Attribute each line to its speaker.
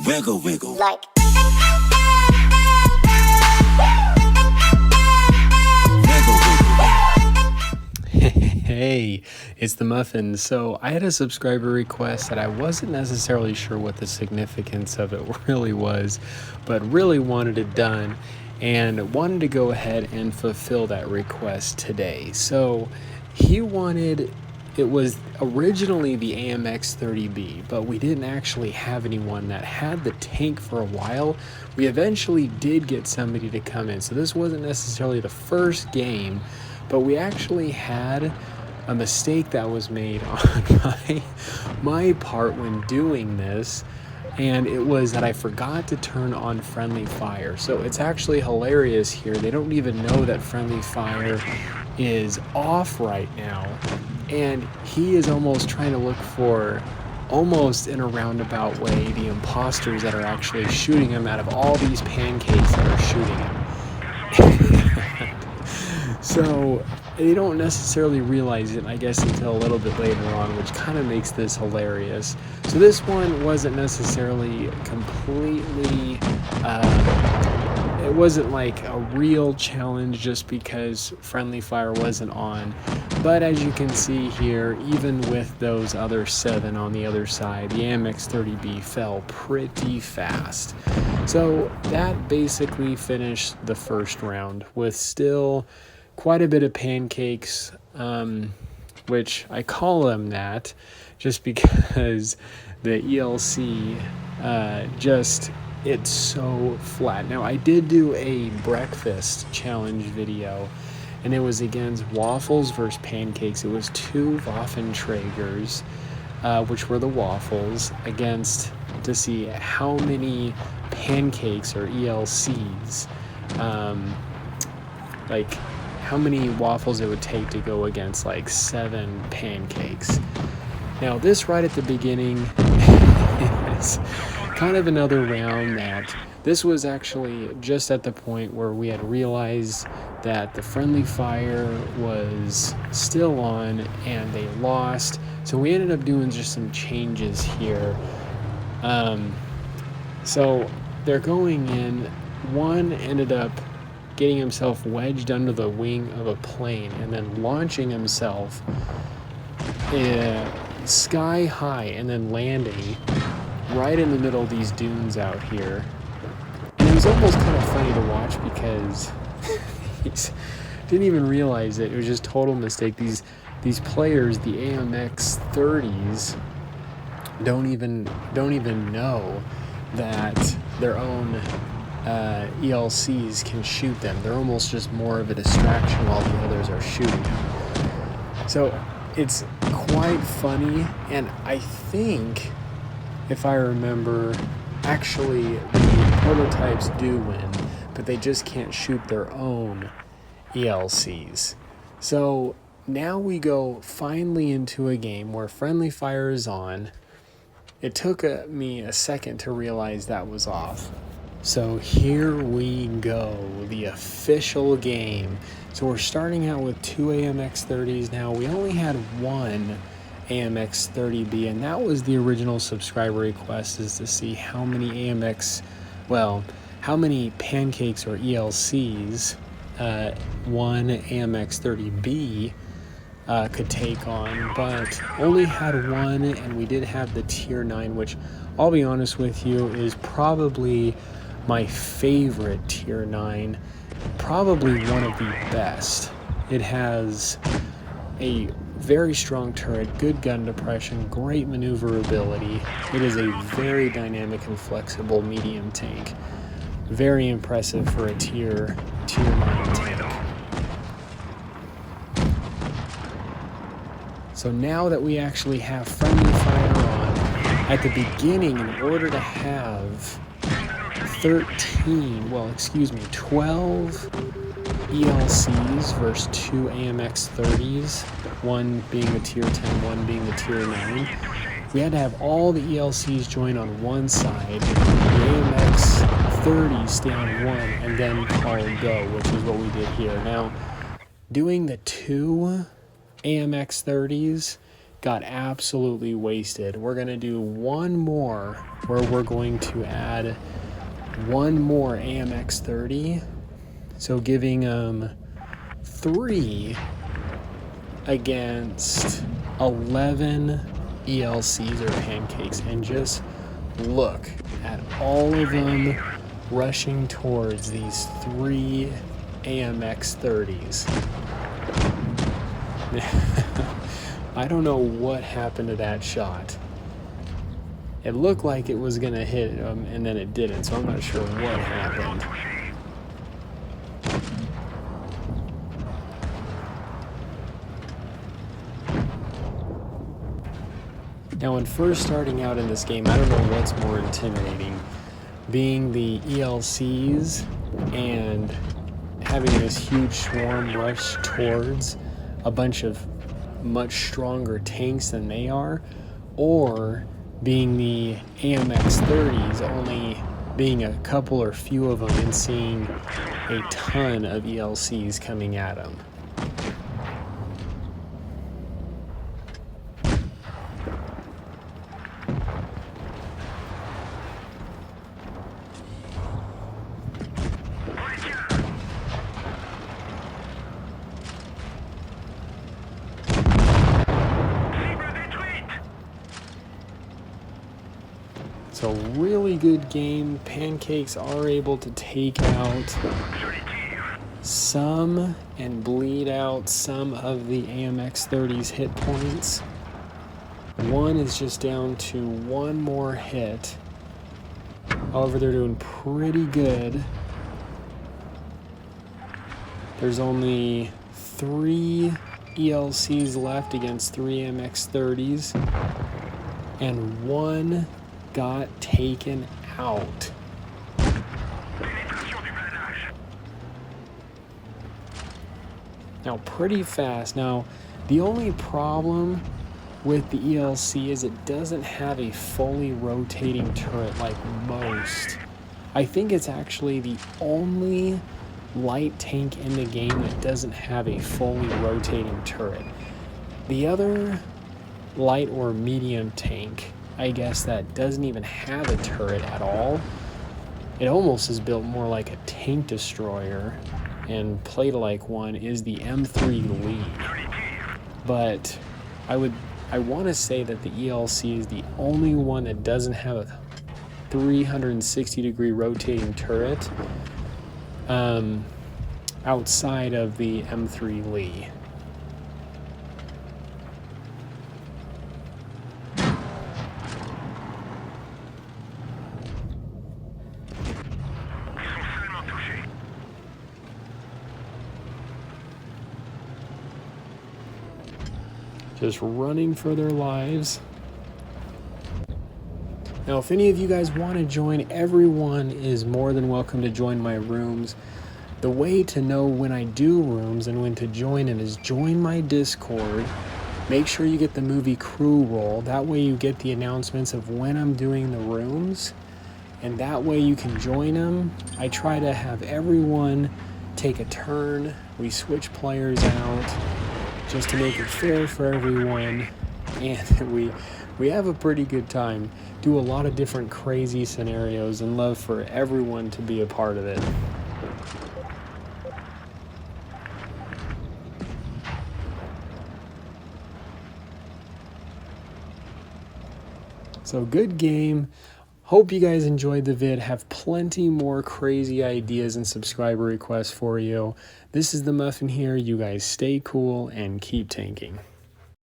Speaker 1: Wiggle, wiggle.
Speaker 2: Like.
Speaker 3: Hey, it's the Muffin. So I had a subscriber request that I wasn't necessarily sure what the significance of it really was, but really wanted it done and wanted to go ahead and fulfill that request today. So he wanted, it was originally the AMX 30B, but we didn't actually have anyone that had the tank for a while. We eventually did get somebody to come in. So this wasn't necessarily the first game, but we actually had a mistake that was made on my part when doing this, and it was that I forgot to turn on friendly fire. So it's actually hilarious here. They don't even know that friendly fire is off right now, and he is almost trying to look for, almost in a roundabout way, the imposters that are actually shooting him out of all these pancakes that are shooting him. So they don't necessarily realize it, I guess, until a little bit later on, which kind of makes this hilarious. So this one wasn't necessarily completely, it wasn't like a real challenge just because friendly fire wasn't on. But as you can see here, even with those other 7 on the other side, the AMX 30B fell pretty fast. So that basically finished the first round with still quite a bit of pancakes, which I call them that just because the ELC it's so flat. Now I did do a breakfast challenge video, and it was against waffles versus pancakes. It was 2 Waffenträgers, which were the waffles, against to see how many pancakes or ELCs, like how many waffles it would take to go against like 7 pancakes. Now this right at the beginning is kind of another round that this was actually just at the point where we had realized that the friendly fire was still on and they lost. So we ended up doing just some changes here. So they're going in. One ended up getting himself wedged under the wing of a plane and then launching himself sky high and then landing right in the middle of these dunes out here. And it was almost kind of funny to watch because he didn't even realize it. It was just total mistake. These players, the AMX 30's, don't even know that their own ELCs can shoot them. They're almost just more of a distraction while the others are shooting them. So it's quite funny, and I think, if I remember, actually the prototypes do win, but they just can't shoot their own ELCs. So now we go finally into a game where friendly fire is on. It took me a second to realize that was off. So here we go, the official game. So we're starting out with 2 AMX 30's now. We only had 1 AMX 30B, and that was the original subscriber request, is to see how many how many pancakes or ELCs one AMX 30B could take on, but only had 1, and we did have the tier 9, which I'll be honest with you is probably my favorite tier 9, probably one of the best. It has a very strong turret, good gun depression, great maneuverability. It is a very dynamic and flexible medium tank. Very impressive for a tier 9 tank. So now that we actually have friendly fire on, at the beginning, in order to have 12 ELCs versus 2 AMX 30's, one being the tier 10, one being the tier 9. We had to have all the ELCs join on one side, the AMX 30 stay on one, and then call go, which is what we did here. Now, doing the 2 AMX 30's got absolutely wasted. We're going to do one more where we're going to add one more AMX 30. So giving 3 against 11 ELCs or pancakes, and just look at all of them rushing towards these 3 AMX 30s. I don't know what happened to that shot. It looked like it was gonna hit him, and then it didn't, so I'm not sure what happened. Now, when first starting out in this game, I don't know what's more intimidating, being the ELCs and having this huge swarm rush towards a bunch of much stronger tanks than they are, or being the AMX 30s only being a couple or few of them and seeing a ton of ELCs coming at them. So really good game. Pancakes are able to take out some and bleed out some of the AMX 30's hit points. One is just down to one more hit. However, they're doing pretty good. There's only 3 ELCs left against 3 AMX 30's, and one got taken out. Now, pretty fast. Now, the only problem with the ELC is it doesn't have a fully rotating turret like most. I think it's actually the only light tank in the game that doesn't have a fully rotating turret. The other light or medium tank, I guess, that doesn't even have a turret at all. It almost is built more like a tank destroyer and played like one, is the M3 Lee. But I want to say that the ELC is the only one that doesn't have a 360-degree rotating turret outside of the M3 Lee. Just running for their lives. Now, if any of you guys want to join, everyone is more than welcome to join my rooms. The way to know when I do rooms and when to join them is join my Discord. Make sure you get the movie crew role. That way you get the announcements of when I'm doing the rooms, and that way you can join them. I try to have everyone take a turn. We switch players out just to make it fair for everyone, and we have a pretty good time. Do a lot of different crazy scenarios and love for everyone to be a part of it. So good game. Hope you guys enjoyed the vid. Have plenty more crazy ideas and subscriber requests for you. This is the Muffin here. You guys stay cool and keep tanking.